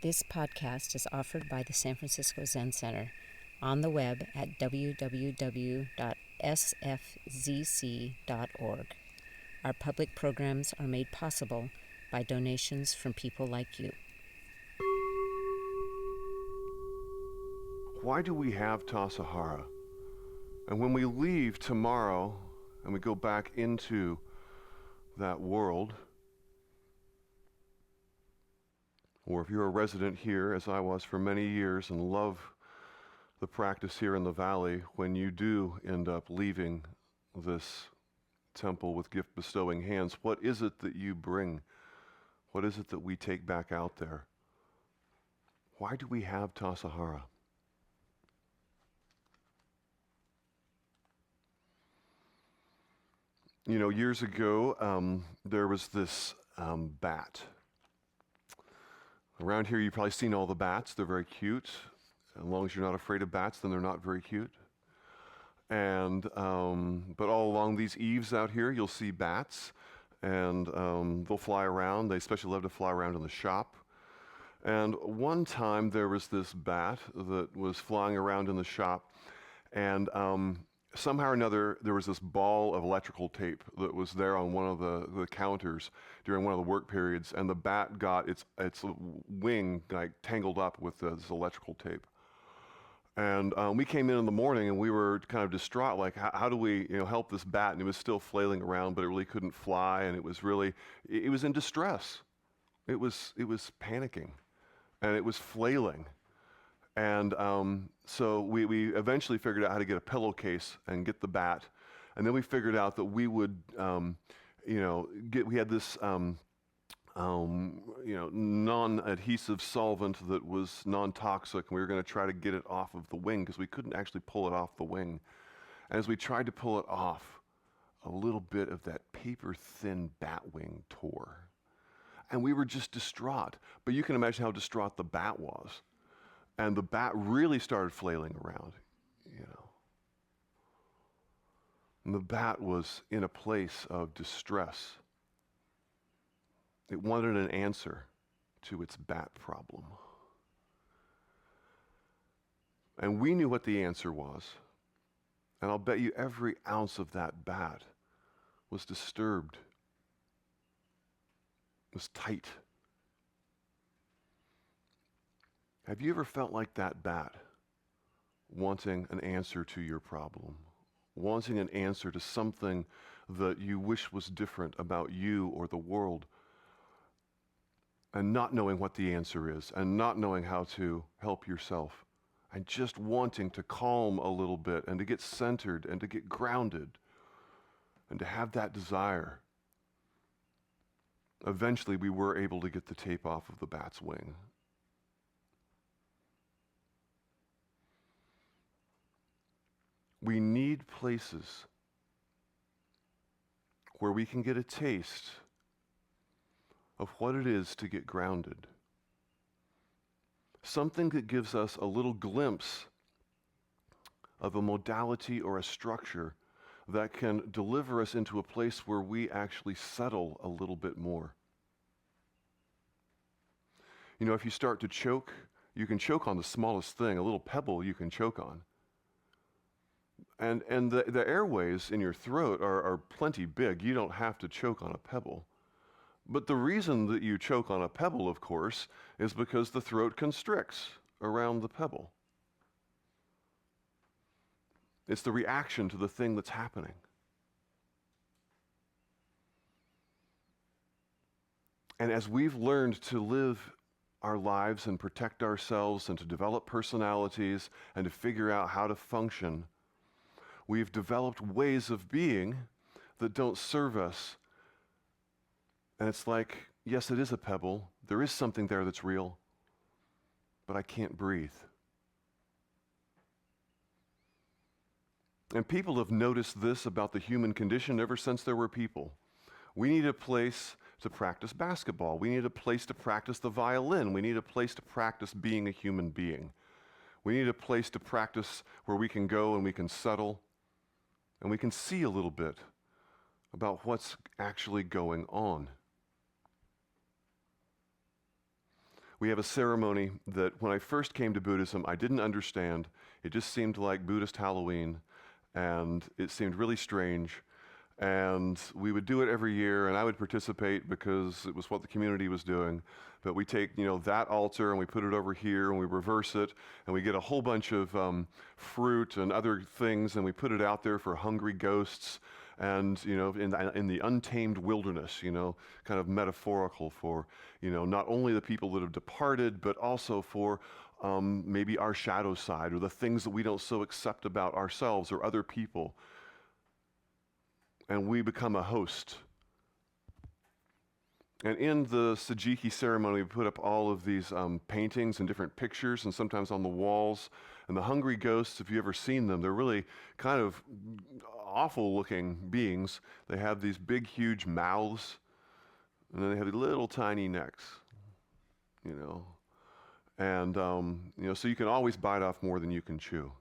This podcast is offered by the San Francisco Zen Center on the web at www.sfzc.org. Our public programs are made possible by donations from people like you. Why do we have Tassajara? And when we leave tomorrow and we go back into that world, or if you're a resident here, as I was for many years, and love the practice here in the valley, when you do end up leaving this temple with gift-bestowing hands, what is it that you bring? What is it that we take back out there? Why do we have Tassajara? You know, years ago, there was this bat. Around here, you've probably seen all the bats. They're very cute. As long as you're not afraid of bats, then they're not very cute. And but all along these eaves out here, you'll see bats, and they'll fly around. They especially love to fly around in the shop. And one time, there was this bat that was flying around in the shop, and somehow or another, there was this ball of electrical tape that was there on one of the counters during one of the work periods, and the bat got its wing like tangled up with this electrical tape. And we came in the morning, and we were kind of distraught, like, how do we help this bat? And it was still flailing around, but it really couldn't fly, and it was in distress. It was panicking, and it was flailing. And so we eventually figured out how to get a pillowcase and get the bat. And then we figured out that we would, we had this, non-adhesive solvent that was non-toxic. And we were going to try to get it off of the wing because we couldn't actually pull it off the wing. And as we tried to pull it off, a little bit of that paper-thin bat wing tore. And we were just distraught. But you can imagine how distraught the bat was. And the bat really started flailing around, And the bat was in a place of distress. It wanted an answer to its bat problem. And we knew what the answer was. And I'll bet you every ounce of that bat was disturbed, was tight. Have you ever felt like that bat, wanting an answer to your problem, wanting an answer to something that you wish was different about you or the world, and not knowing what the answer is, and not knowing how to help yourself, and just wanting to calm a little bit, and to get centered, and to get grounded, and to have that desire? Eventually, we were able to get the tape off of the bat's wing. We need places where we can get a taste of what it is to get grounded. Something that gives us a little glimpse of a modality or a structure that can deliver us into a place where we actually settle a little bit more. If you start to choke, you can choke on the smallest thing, a little pebble you can choke on. And the airways in your throat are plenty big. You don't have to choke on a pebble. But the reason that you choke on a pebble, of course, is because the throat constricts around the pebble. It's the reaction to the thing that's happening. And as we've learned to live our lives and protect ourselves and to develop personalities and to figure out how to function, we've developed ways of being that don't serve us. And it's like, yes, it is a pebble. There is something there that's real, but I can't breathe. And people have noticed this about the human condition ever since there were people. We need a place to practice basketball. We need a place to practice the violin. We need a place to practice being a human being. We need a place to practice where we can go and we can settle and we can see a little bit about what's actually going on. we have a ceremony that when I first came to Buddhism, I didn't understand. It just seemed like Buddhist Halloween, and it seemed really strange. And we would do it every year, and I would participate because it was what the community was doing. But we take, that altar and we put it over here, and we reverse it, and we get a whole bunch of fruit and other things, and we put it out there for hungry ghosts, and in the untamed wilderness, kind of metaphorical for, not only the people that have departed, but also for maybe our shadow side or the things that we don't so accept about ourselves or other people. And we become a host. And in the Sajiki ceremony, we put up all of these paintings and different pictures, and sometimes on the walls. And the hungry ghosts, if you've ever seen them, they're really kind of awful-looking beings. They have these big, huge mouths, and then they have these little tiny necks, And, so you can always bite off more than you can chew.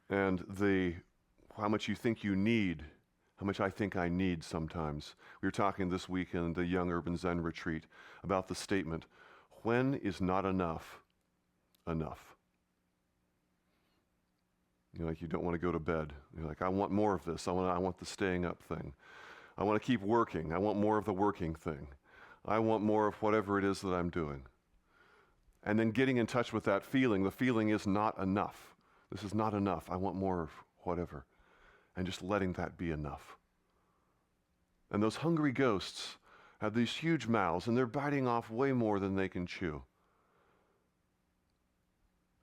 And how much you think you need, how much I think I need sometimes. We were talking this week in the Young Urban Zen Retreat about the statement, when is not enough enough? Like you don't want to go to bed. You're like, I want more of this. I want the staying up thing. I want to keep working. I want more of the working thing. I want more of whatever it is that I'm doing. And then getting in touch with that feeling. The feeling is not enough. This is not enough. I want more of whatever. And just letting that be enough. And those hungry ghosts have these huge mouths, and they're biting off way more than they can chew.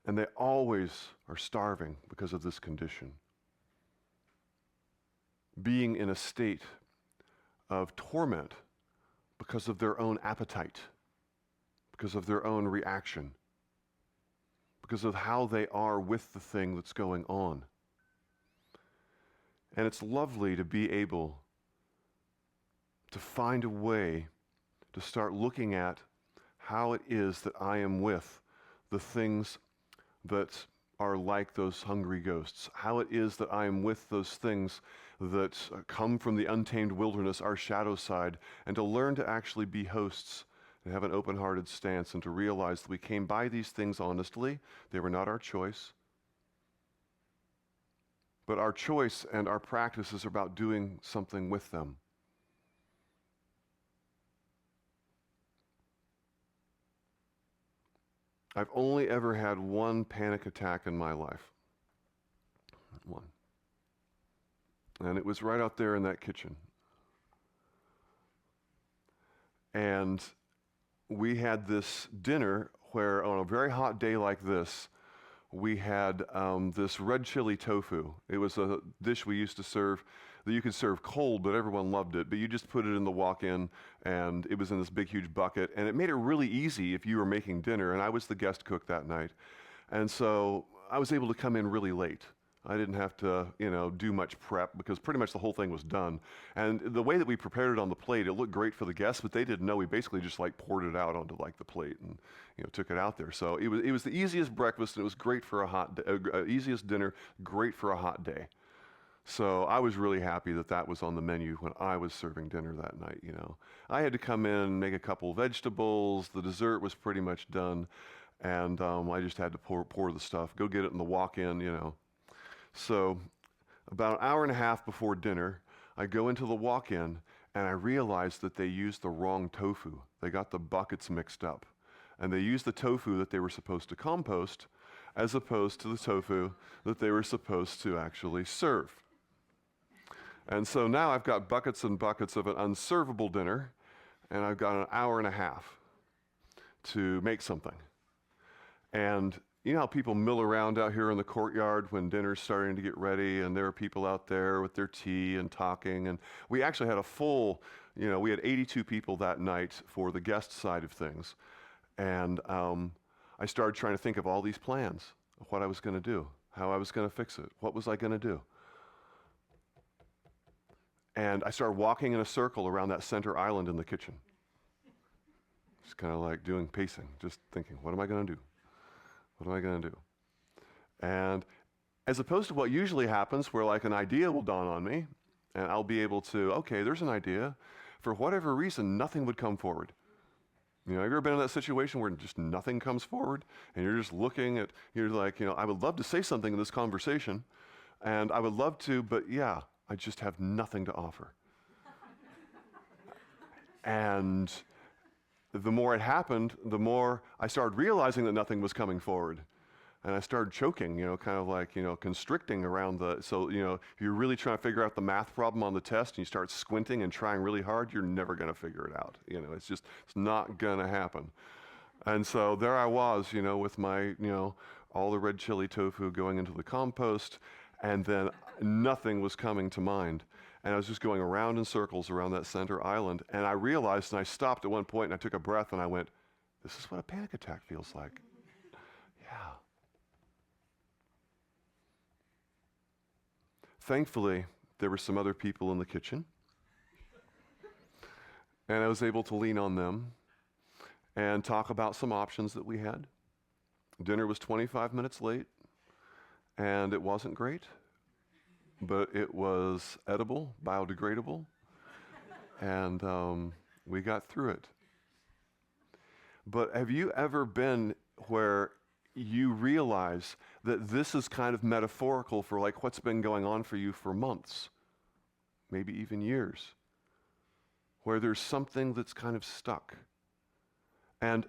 And they always are starving because of this condition. Being in a state of torment because of their own appetite, because of their own reaction, because of how they are with the thing that's going on. And it's lovely to be able to find a way to start looking at how it is that I am with the things that are like those hungry ghosts, how it is that I am with those things that come from the untamed wilderness, our shadow side, and to learn to actually be hosts and have an open-hearted stance and to realize that we came by these things honestly. They were not our choice. But our choice and our practice is about doing something with them. I've only ever had one panic attack in my life. One. And it was right out there in that kitchen. And we had this dinner where on a very hot day like this, we had this red chili tofu. It was a dish we used to serve that you could serve cold, but everyone loved it. But you just put it in the walk-in, and it was in this big, huge bucket. And it made it really easy if you were making dinner, and I was the guest cook that night. And so I was able to come in really late. I didn't have to, do much prep because pretty much the whole thing was done. And the way that we prepared it on the plate, it looked great for the guests, but they didn't know. We basically just poured it out onto the plate and took it out there. So it was the easiest breakfast, and it was great for a hot day, easiest dinner, great for a hot day. So I was really happy that was on the menu when I was serving dinner that night. I had to come in, make a couple vegetables. The dessert was pretty much done, and I just had to pour the stuff, go get it in the walk-in. So about an hour and a half before dinner, I go into the walk-in, and I realized that they used the wrong tofu. They got the buckets mixed up, and they used the tofu that they were supposed to compost as opposed to the tofu that they were supposed to actually serve. And so now I've got buckets and buckets of an unservable dinner, and I've got an hour and a half to make something. And you know how people mill around out here in the courtyard when dinner's starting to get ready, and there are people out there with their tea and talking. And we actually had a full, we had 82 people that night for the guest side of things. And I started trying to think of all these plans of what I was going to do, how I was going to fix it, what was I going to do. And I started walking in a circle around that center island in the kitchen. Just kind of doing pacing, just thinking, what am I going to do? What am I going to do? And as opposed to what usually happens where an idea will dawn on me and I'll be able to, okay, there's an idea. For whatever reason, nothing would come forward. You know, have you ever been in that situation where just nothing comes forward and you're just looking at, you're like, you know, I would love to say something in this conversation and I would love to, but yeah, I just have nothing to offer. And the more it happened, the more I started realizing that nothing was coming forward. And I started choking, you know, kind of like, you know, constricting around so, you know, if you're really trying to figure out the math problem on the test and you start squinting and trying really hard, you're never going to figure it out. You know, it's not going to happen. And so there I was, you know, with my, you know, all the red chili tofu going into the compost, and then nothing was coming to mind. And I was just going around in circles around that center island. And I realized, and I stopped at one point and I took a breath and I went, this is what a panic attack feels like. Yeah. Thankfully, there were some other people in the kitchen, and I was able to lean on them and talk about some options that we had. Dinner was 25 minutes late, and it wasn't great, but it was edible, biodegradable, and we got through it. But have you ever been where you realize that this is kind of metaphorical for like what's been going on for you for months, maybe even years, where there's something that's kind of stuck? And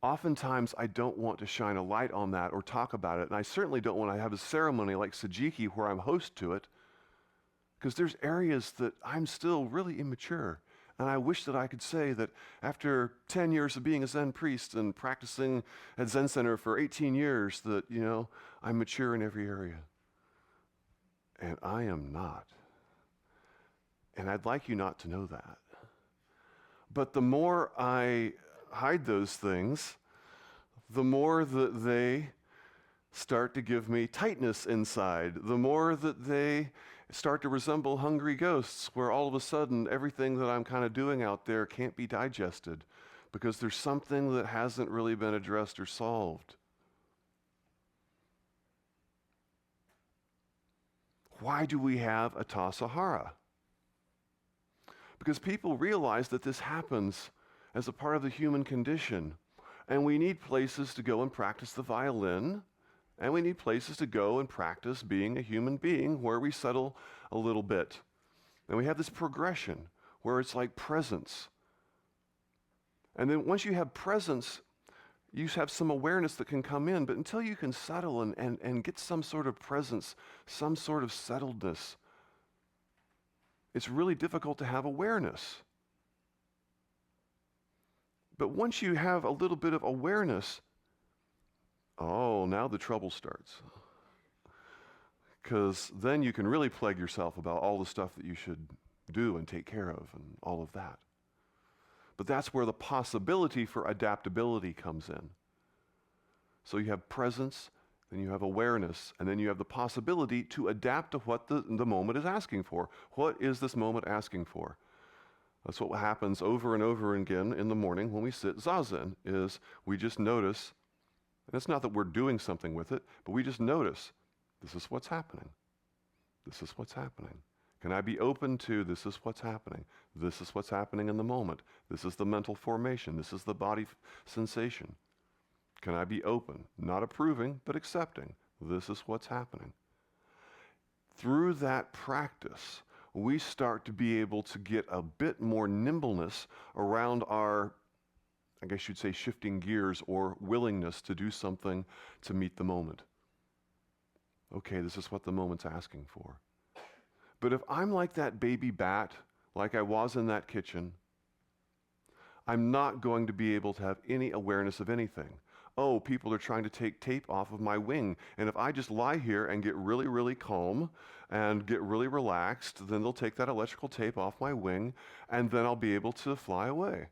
oftentimes I don't want to shine a light on that or talk about it, and I certainly don't want to have a ceremony like Sajiki where I'm host to it, because there's areas that I'm still really immature. And I wish that I could say that after 10 years of being a Zen priest and practicing at Zen Center for 18 years that, you know, I'm mature in every area. And I am not. And I'd like you not to know that. But the more I hide those things, the more that they start to give me tightness inside, the more that they start to resemble hungry ghosts, where all of a sudden everything that I'm kind of doing out there can't be digested because there's something that hasn't really been addressed or solved. Why do we have a Tassajara? Because people realize that this happens as a part of the human condition, and we need places to go and practice the violin. And we need places to go and practice being a human being where we settle a little bit. And we have this progression where it's like presence. And then once you have presence, you have some awareness that can come in. But until you can settle and get some sort of presence, some sort of settledness, it's really difficult to have awareness. But once you have a little bit of awareness, oh, now the trouble starts. Because then you can really plague yourself about all the stuff that you should do and take care of and all of that. But that's where the possibility for adaptability comes in. So you have presence, then you have awareness, and then you have the possibility to adapt to what the moment is asking for. What is this moment asking for? That's what happens over and over again in the morning when we sit zazen, is we just notice. And it's not that we're doing something with it, but we just notice, this is what's happening. This is what's happening. Can I be open to this is what's happening? This is what's happening in the moment. This is the mental formation. This is the body sensation. Can I be open? Not approving, but accepting. This is what's happening. Through that practice, we start to be able to get a bit more nimbleness around our, I guess you'd say, shifting gears or willingness to do something to meet the moment. Okay, this is what the moment's asking for. But if I'm like that baby bat, like I was in that kitchen, I'm not going to be able to have any awareness of anything. Oh, people are trying to take tape off of my wing. And if I just lie here and get really, really calm and get really relaxed, then they'll take that electrical tape off my wing, and then I'll be able to fly away.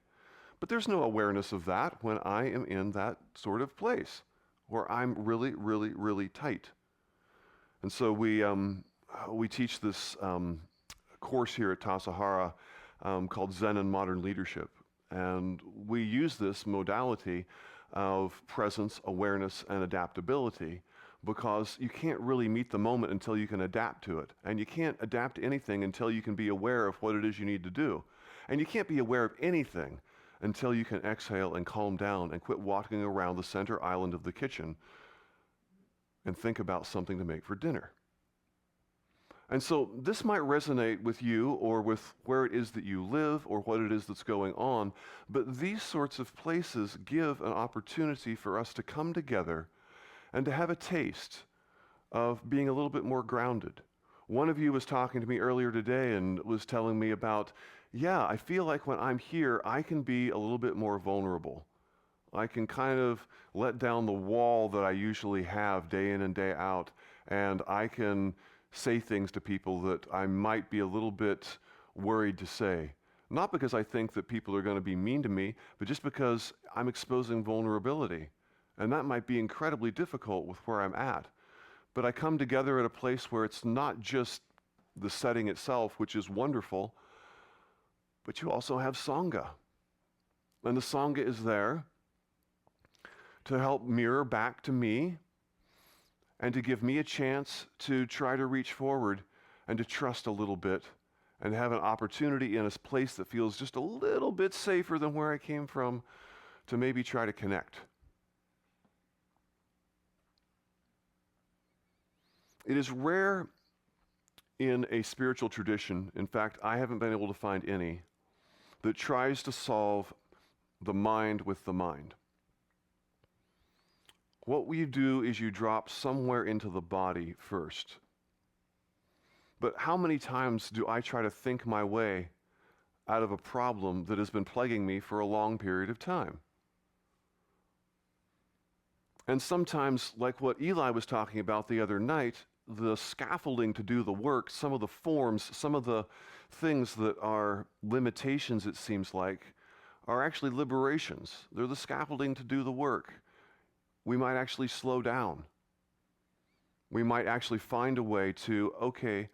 But there's no awareness of that when I am in that sort of place where I'm really, really, really tight. And so we teach this course here at Tassajara called Zen and Modern Leadership. And we use this modality of presence, awareness, and adaptability because you can't really meet the moment until you can adapt to it. And you can't adapt to anything until you can be aware of what it is you need to do. And you can't be aware of anything until you can exhale and calm down and quit walking around the center island of the kitchen and think about something to make for dinner. And so this might resonate with you or with where it is that you live or what it is that's going on, but these sorts of places give an opportunity for us to come together and to have a taste of being a little bit more grounded. One of you was talking to me earlier today and was telling me about, yeah, I feel like when I'm here, I can be a little bit more vulnerable. I can kind of let down the wall that I usually have day in and day out, and I can say things to people that I might be a little bit worried to say. Not because I think that people are going to be mean to me, but just because I'm exposing vulnerability. And that might be incredibly difficult with where I'm at. But I come together at a place where it's not just the setting itself, which is wonderful, but you also have Sangha. And the Sangha is there to help mirror back to me and to give me a chance to try to reach forward and to trust a little bit and have an opportunity in a place that feels just a little bit safer than where I came from to maybe try to connect. It is rare in a spiritual tradition, in fact, I haven't been able to find any, that tries to solve the mind with the mind. What we do is you drop somewhere into the body first. But how many times do I try to think my way out of a problem that has been plaguing me for a long period of time? And sometimes, like what Eli was talking about the other night, the scaffolding to do the work, some of the forms, some of the things that are limitations, it seems like, are actually liberations. They're the scaffolding to do the work. We might actually slow down. We might actually find a way to, okay,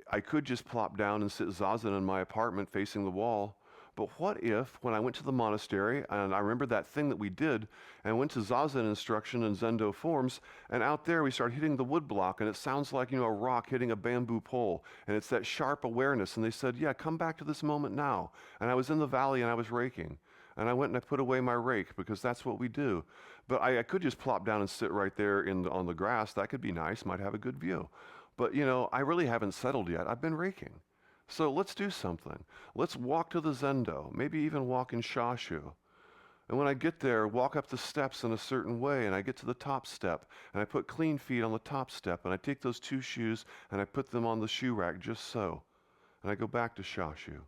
I could just plop down and sit zazen in my apartment facing the wall, but what if, when I went to the monastery, and I remember that thing that we did, and went to zazen instruction and zendo forms, and out there we started hitting the wood block, and it sounds like, a rock hitting a bamboo pole, and it's that sharp awareness, and they said, yeah, come back to this moment now. And I was in the valley and I was raking, and I went and I put away my rake, because that's what we do. But I could just plop down and sit right there on the grass. That could be nice, might have a good view. But, I really haven't settled yet. I've been raking. So let's do something. Let's walk to the zendo, maybe even walk in shashu. And when I get there, walk up the steps in a certain way, and I get to the top step, and I put clean feet on the top step, and I take those two shoes, and I put them on the shoe rack just so. And I go back to shashu.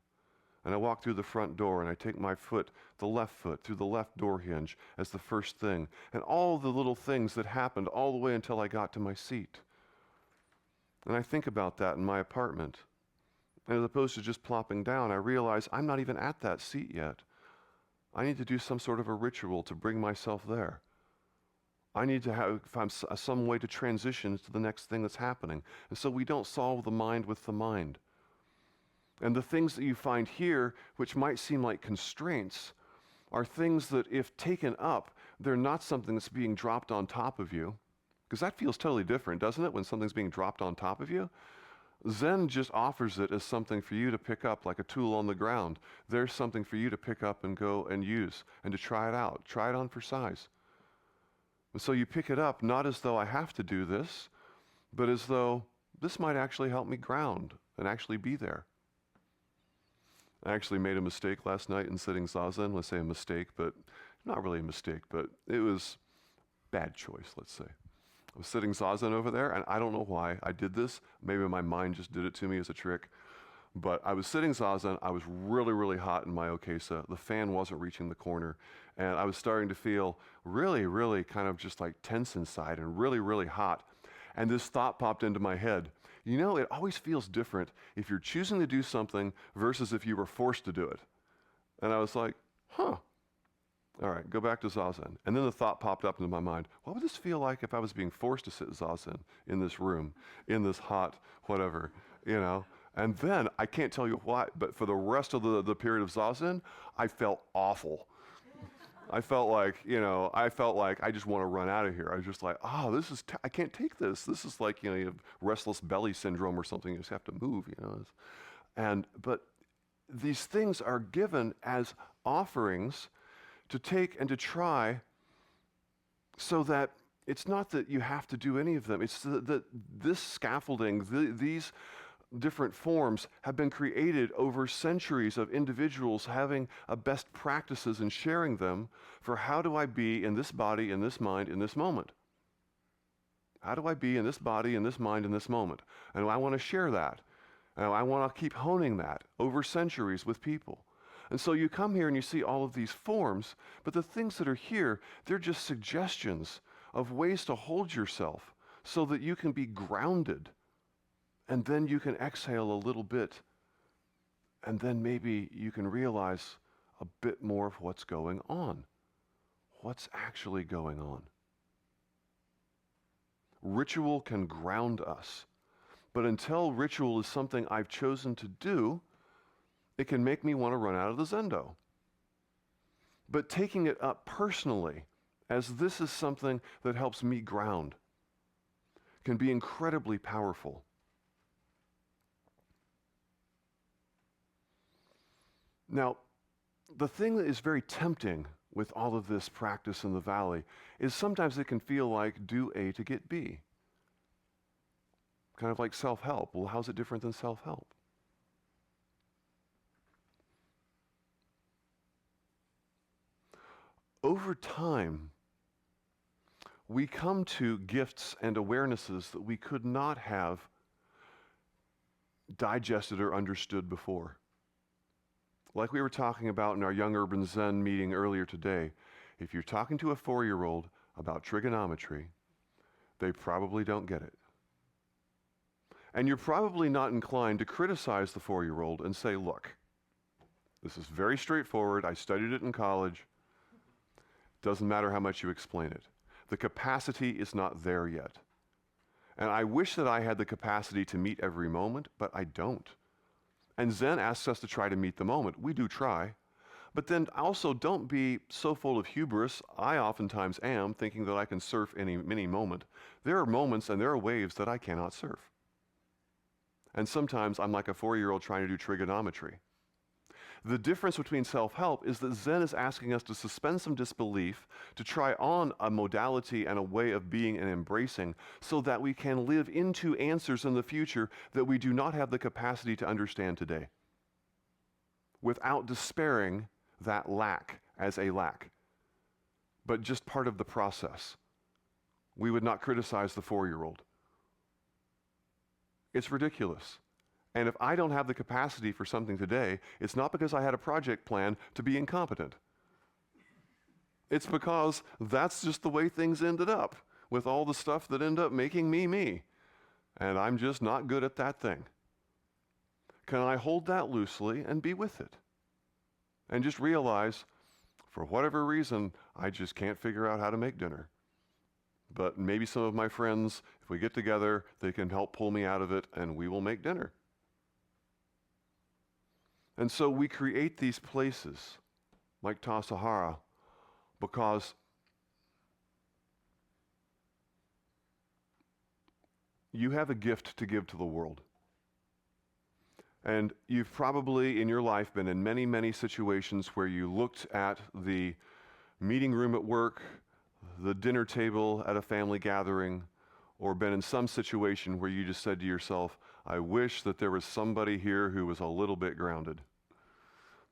And I walk through the front door, and I take my foot, the left foot, through the left door hinge as the first thing. And all the little things that happened all the way until I got to my seat. And I think about that in my apartment. And as opposed to just plopping down, I realize I'm not even at that seat yet. I need to do some sort of a ritual to bring myself there. I need to find some way to transition to the next thing that's happening. And so we don't solve the mind with the mind. And the things that you find here, which might seem like constraints, are things that if taken up, they're not something that's being dropped on top of you. Because that feels totally different, doesn't it, when something's being dropped on top of you? Zen just offers it as something for you to pick up, like a tool on the ground. There's something for you to pick up and go and use and to try it out. Try it on for size. And so you pick it up not as though I have to do this, but as though this might actually help me ground and actually be there. I actually made a mistake last night in sitting zazen. Let's say a mistake, but not really a mistake, but it was bad choice, let's say. I was sitting zazen over there, and I don't know why I did this. Maybe my mind just did it to me as a trick. But I was sitting zazen. I was really, really hot in my okesa. The fan wasn't reaching the corner. And I was starting to feel really, really kind of just like tense inside and really, really hot. And this thought popped into my head. It always feels different if you're choosing to do something versus if you were forced to do it. And I was like, huh. All right, go back to zazen. And then the thought popped up into my mind, what would this feel like if I was being forced to sit zazen in this room, in this hot whatever, And then, I can't tell you why, but for the rest of the period of zazen, I felt awful. I felt like I just want to run out of here. I was just like, I can't take this. This is like, you have restless belly syndrome or something. You just have to move, But these things are given as offerings to take and to try, so that it's not that you have to do any of them. It's that this scaffolding, these different forms have been created over centuries of individuals having best practices and sharing them for how do I be in this body, in this mind, in this moment. How do I be in this body, in this mind, in this moment? And I want to share that. And I want to keep honing that over centuries with people. And so you come here and you see all of these forms, but the things that are here, they're just suggestions of ways to hold yourself so that you can be grounded. And then you can exhale a little bit. And then maybe you can realize a bit more of what's going on. What's actually going on? Ritual can ground us. But until ritual is something I've chosen to do, it can make me want to run out of the Zendo. But taking it up personally, as this is something that helps me ground, can be incredibly powerful. Now, the thing that is very tempting with all of this practice in the valley is sometimes it can feel like do A to get B. Kind of like self-help. Well, how's it different than self-help? Over time, we come to gifts and awarenesses that we could not have digested or understood before. Like we were talking about in our Young Urban Zen meeting earlier today, if you're talking to a 4-year-old about trigonometry, they probably don't get it. And you're probably not inclined to criticize the 4-year-old and say, look, this is very straightforward. I studied it in college. Doesn't matter how much you explain it. The capacity is not there yet. And I wish that I had the capacity to meet every moment, but I don't. And Zen asks us to try to meet the moment. We do try. But then also don't be so full of hubris. I oftentimes am, thinking that I can surf any moment. There are moments and there are waves that I cannot surf. And sometimes I'm like a 4-year-old trying to do trigonometry. The difference between self-help is that Zen is asking us to suspend some disbelief, to try on a modality and a way of being and embracing so that we can live into answers in the future that we do not have the capacity to understand today, without despairing that lack as a lack, but just part of the process. We would not criticize the 4-year-old. It's ridiculous. And if I don't have the capacity for something today, it's not because I had a project plan to be incompetent. It's because that's just the way things ended up, with all the stuff that ended up making me me. And I'm just not good at that thing. Can I hold that loosely and be with it? And just realize, for whatever reason, I just can't figure out how to make dinner. But maybe some of my friends, if we get together, they can help pull me out of it and we will make dinner. And so we create these places like Tassajara because you have a gift to give to the world. And you've probably in your life been in many, many situations where you looked at the meeting room at work, the dinner table at a family gathering, or been in some situation where you just said to yourself, I wish that there was somebody here who was a little bit grounded.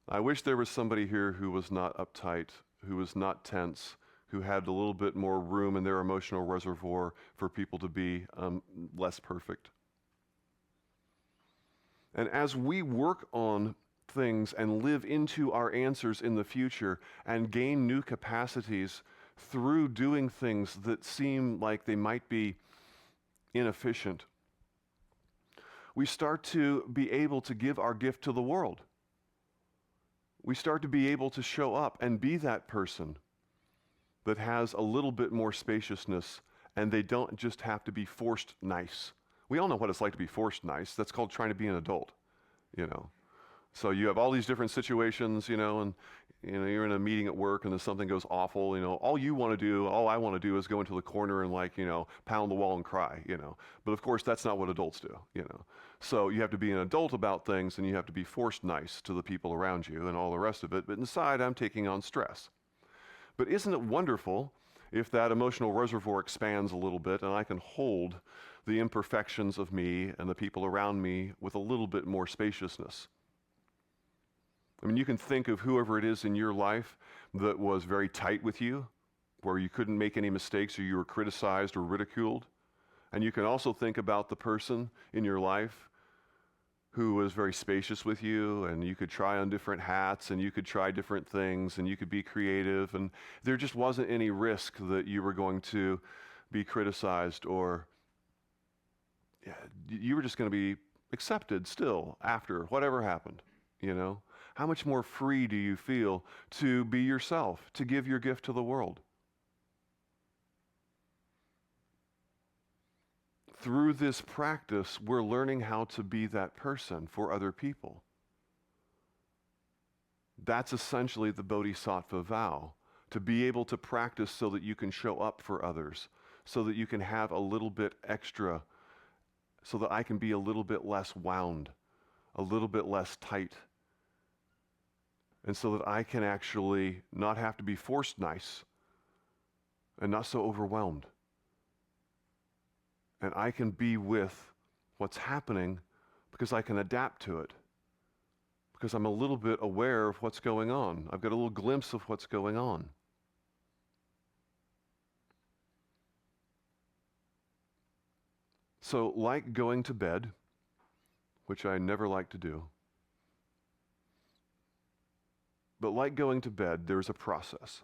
I wish there was somebody here who was not uptight, who was not tense, who had a little bit more room in their emotional reservoir for people to be less perfect. And as we work on things and live into our answers in the future and gain new capacities through doing things that seem like they might be inefficient, we start to be able to give our gift to the world. We start to be able to show up and be that person that has a little bit more spaciousness, and they don't just have to be forced nice. We all know what it's like to be forced nice. That's called trying to be an adult, you know. So you have all these different situations, and you're in a meeting at work and then something goes awful, all I want to do is go into the corner and pound the wall and cry. But of course that's not what adults do. So you have to be an adult about things, and you have to be forced nice to the people around you and all the rest of it. But inside I'm taking on stress. But isn't it wonderful if that emotional reservoir expands a little bit and I can hold the imperfections of me and the people around me with a little bit more spaciousness? I mean, you can think of whoever it is in your life that was very tight with you, where you couldn't make any mistakes or you were criticized or ridiculed. And you can also think about the person in your life who was very spacious with you, and you could try on different hats, and you could try different things, and you could be creative, and there just wasn't any risk that you were going to be criticized, or you were just going to be accepted still after whatever happened. How much more free do you feel to be yourself, to give your gift to the world? Through this practice, we're learning how to be that person for other people. That's essentially the Bodhisattva vow, to be able to practice so that you can show up for others, so that you can have a little bit extra, so that I can be a little bit less wound, a little bit less tight, and so that I can actually not have to be forced nice and not so overwhelmed. And I can be with what's happening because I can adapt to it, because I'm a little bit aware of what's going on. I've got a little glimpse of what's going on. So like going to bed, which I never like to do, but like going to bed, there's a process.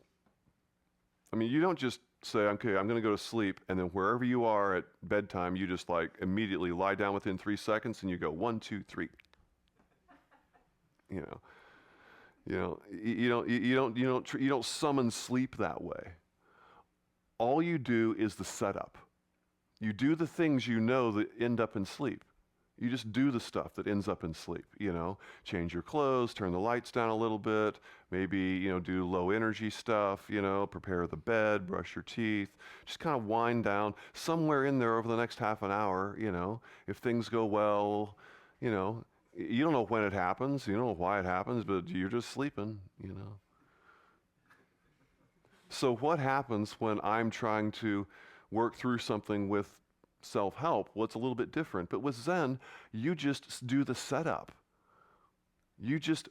I mean, you don't just say, okay, I'm going to go to sleep, and then wherever you are at bedtime, you just immediately lie down within 3 seconds, and you go 1, 2, 3. You don't summon sleep that way. All you do is the setup. You do the things that end up in sleep. You just do the stuff that ends up in sleep, change your clothes, turn the lights down a little bit, maybe, do low energy stuff, prepare the bed, brush your teeth, just kind of wind down somewhere in there over the next half an hour, if things go well, you don't know when it happens, you don't know why it happens, but you're just sleeping, So what happens when I'm trying to work through something with self-help? Well, it's a little bit different. But with Zen, you just do the setup. You just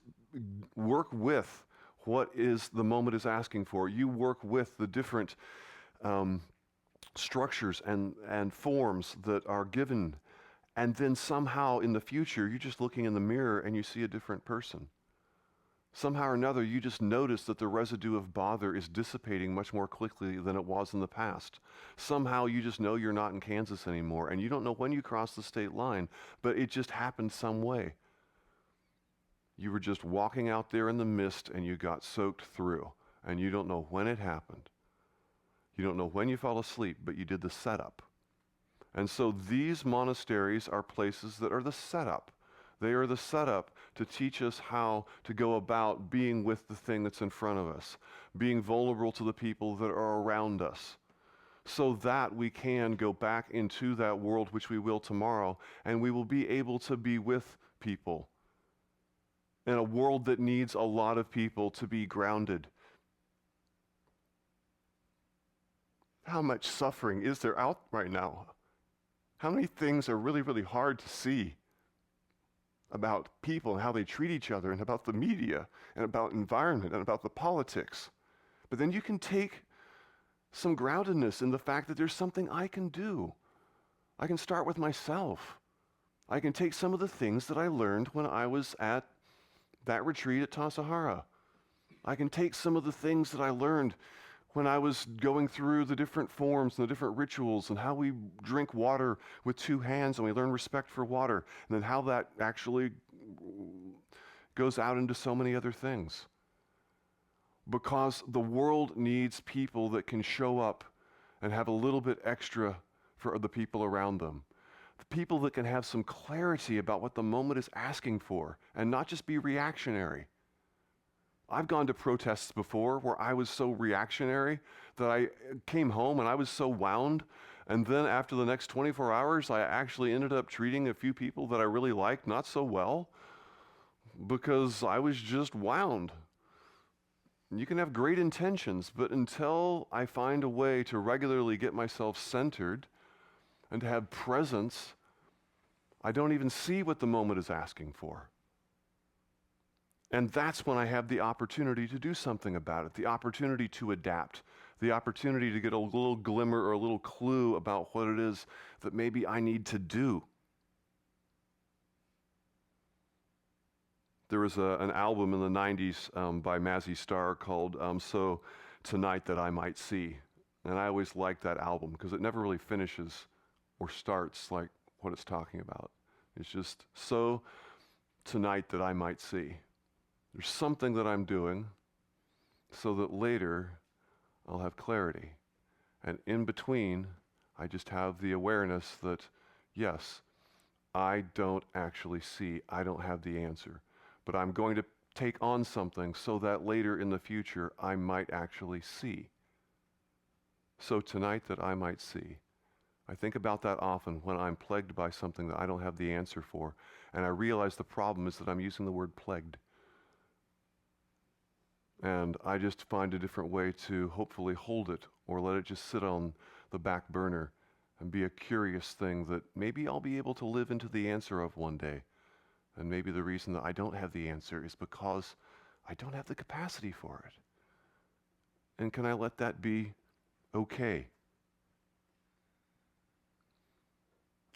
work with what is the moment is asking for. You work with the different structures and forms that are given. And then somehow in the future, you're just looking in the mirror and you see a different person. Somehow or another, you just notice that the residue of bother is dissipating much more quickly than it was in the past. Somehow you just know you're not in Kansas anymore, and you don't know when you crossed the state line, but it just happened some way. You were just walking out there in the mist, and you got soaked through, and you don't know when it happened. You don't know when you fell asleep, but you did the setup. And so these monasteries are places that are the setup. They are the setup to teach us how to go about being with the thing that's in front of us, being vulnerable to the people that are around us, so that we can go back into that world, which we will tomorrow, and we will be able to be with people in a world that needs a lot of people to be grounded. How much suffering is there out right now? How many things are really, really hard to see about people and how they treat each other, and about the media, and about environment, and about the politics. But then you can take some groundedness in the fact that there's something I can do. I can start with myself. I can take some of the things that I learned when I was at that retreat at Tassajara. I can take some of the things that I learned when I was going through the different forms and the different rituals, and how we drink water with 2 hands and we learn respect for water, and then how that actually goes out into so many other things. Because the world needs people that can show up and have a little bit extra for the people around them. people that can have some clarity about what the moment is asking for and not just be reactionary. I've gone to protests before where I was so reactionary that I came home and I was so wound. And then after the next 24 hours, I actually ended up treating a few people that I really liked not so well because I was just wound. You can have great intentions, but until I find a way to regularly get myself centered and to have presence, I don't even see what the moment is asking for. And that's when I have the opportunity to do something about it, the opportunity to adapt, the opportunity to get a little glimmer or a little clue about what it is that maybe I need to do. There was an album in the 90s by Mazzy Star called So Tonight That I Might See. And I always liked that album because it never really finishes or starts like what it's talking about. It's just so tonight that I might see. There's something that I'm doing so that later I'll have clarity. And in between, I just have the awareness that, yes, I don't actually see, I don't have the answer, but I'm going to take on something so that later in the future I might actually see. So tonight that I might see. I think about that often when I'm plagued by something that I don't have the answer for, and I realize the problem is that I'm using the word plagued. And I just find a different way to hopefully hold it or let it just sit on the back burner and be a curious thing that maybe I'll be able to live into the answer of one day. And maybe the reason that I don't have the answer is because I don't have the capacity for it. And can I let that be okay?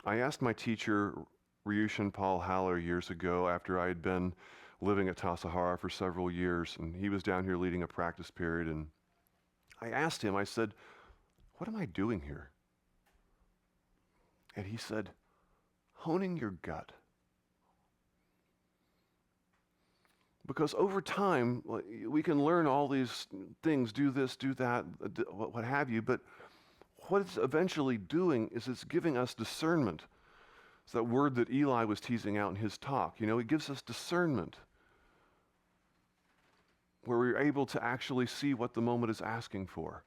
I asked my teacher, Ryushin Paul Haller, years ago after I had been living at Tassajara for several years, and he was down here leading a practice period, and I asked him, I said, what am I doing here? And he said, honing your gut. Because over time, we can learn all these things, do this, do that, what have you, but what it's eventually doing is it's giving us discernment. It's that word that Eli was teasing out in his talk. It gives us discernment, where we're able to actually see what the moment is asking for.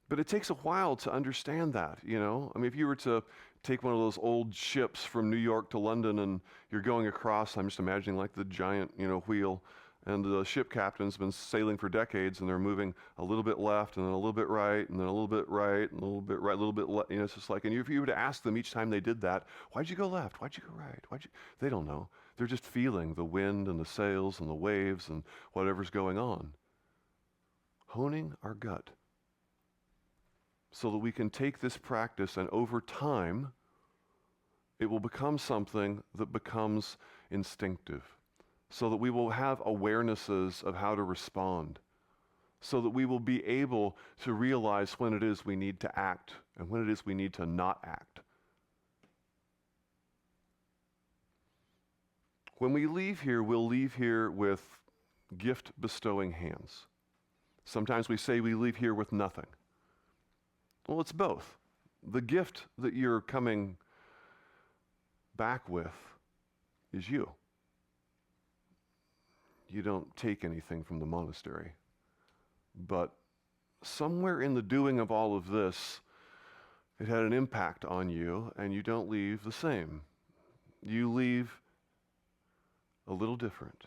But it takes a while to understand that, if you were to take one of those old ships from New York to London and you're going across, I'm just imagining like the giant, wheel, and the ship captain's been sailing for decades and they're moving a little bit left and then a little bit right and then a little bit right and a little bit right, a little bit left. It's just like, and if you were to ask them each time they did that, why'd you go left? Why'd you go right? They don't know. They're just feeling the wind and the sails and the waves and whatever's going on. Honing our gut so that we can take this practice and over time, it will become something that becomes instinctive, so that we will have awarenesses of how to respond, so that we will be able to realize when it is we need to act and when it is we need to not act. When we leave here, we'll leave here with gift-bestowing hands. Sometimes we say we leave here with nothing. Well, it's both. The gift that you're coming back with is you. You don't take anything from the monastery. But somewhere in the doing of all of this, it had an impact on you, and you don't leave the same. You leave a little different.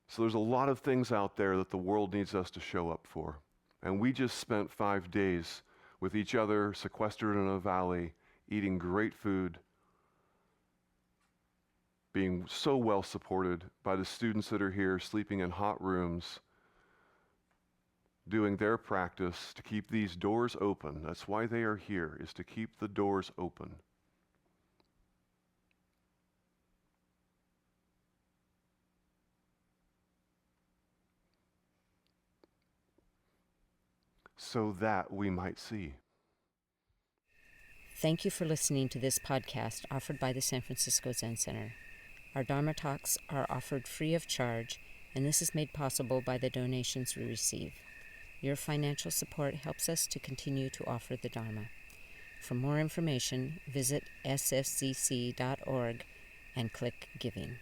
So there's a lot of things out there that the world needs us to show up for. And we just spent 5 days with each other, sequestered in a valley, eating great food, being so well supported by the students that are here, sleeping in hot rooms, doing their practice to keep these doors open. That's why they are here, is to keep the doors open. So that we might see. Thank you for listening to this podcast offered by the San Francisco Zen Center. Our Dharma talks are offered free of charge, and this is made possible by the donations we receive. Your financial support helps us to continue to offer the Dharma. For more information, visit sfzc.org and click Giving.